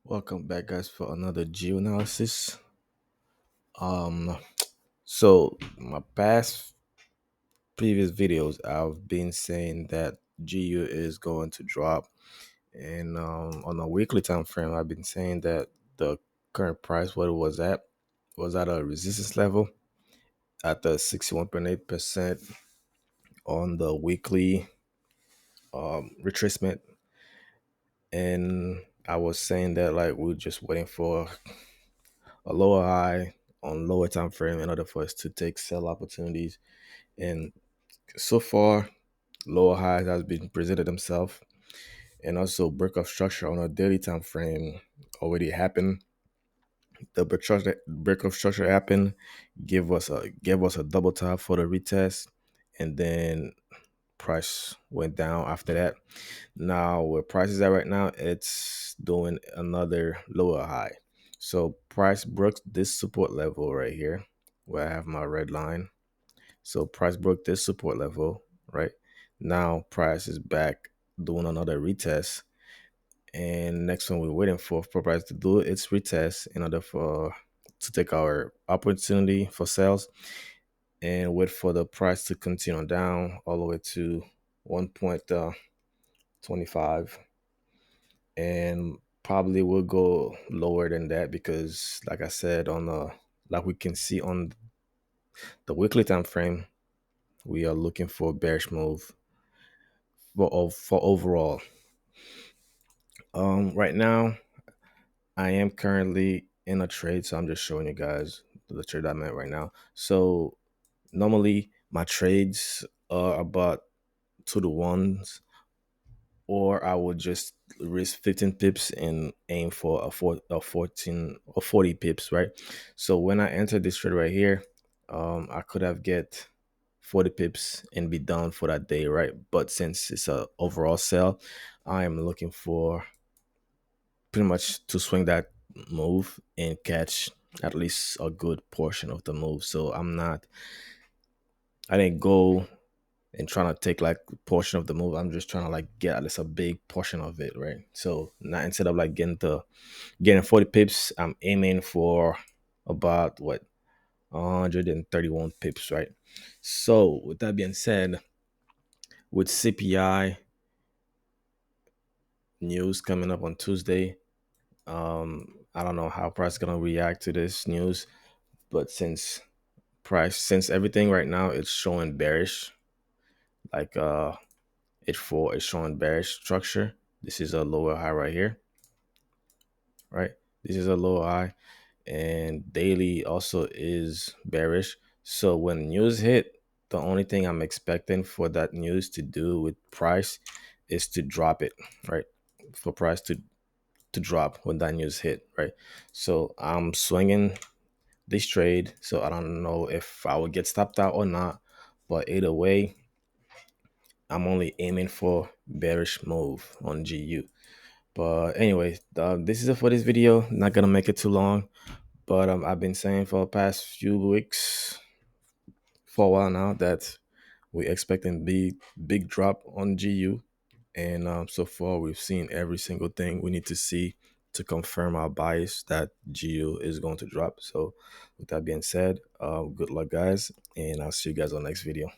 Welcome back, guys, for another geo analysis. Um, so my past previous videos, I've been saying that GU is going to drop, and on a weekly time frame, I've been saying that the current price, what it was at a resistance level at the 61.8% on the weekly retracement, and I was saying that like we're just waiting for a lower high on lower time frame in order for us to take sell opportunities. And so far, lower highs has been presented themselves, and also break of structure on a daily time frame already happened. The break of structure happened, gave us a double top for the retest, and then price went down after that. Now where price is at right now, it's doing another lower high. So price broke this support level right here, where I have my red line. So price broke this support level, right? Now price is back doing another retest. And next one we're waiting for price to do its retest in order for to take our opportunity for sales and wait for the price to continue down all the way to 1.25, and probably will go lower than that because like I said on the like we can see on the weekly time frame, we are looking for a bearish move for overall. Right now, I am currently in a trade, so I'm just showing you guys the trade I'm at right now. So normally my trades are about 2 to 1s, or I would just risk 15 pips and aim for a 14 or 40 pips, right? So when I enter this trade right here, I could have get 40 pips and be done for that day, right? But since it's a overall sell, I am looking for pretty much to swing that move and catch at least a good portion of the move. So I didn't go and trying to take like portion of the move. I'm just trying to like get at least a big portion of it, right? So not instead of like getting 40 pips, I'm aiming for about what 131 pips, right? So with that being said, with CPI news coming up on Tuesday, I don't know how price is gonna react to this news, but since everything right now is showing bearish, like it's showing bearish structure. This is a lower high right here, right? This is a lower high, and daily also is bearish. So when news hit, the only thing I'm expecting for that news to do with price is to drop it, right? For price to drop when that news hit, right? So I'm swinging this trade. So I don't know if I would get stopped out or not, but either way, I'm only aiming for bearish move on GU. But anyway, this is it for this video. Not gonna make it too long, but I've been saying for the past few weeks, for a while now, that we're expecting big drop on GU, and so far we've seen every single thing we need to see to confirm our bias that GU is going to drop. So with that being said, good luck, guys, and I'll see you guys on the next video.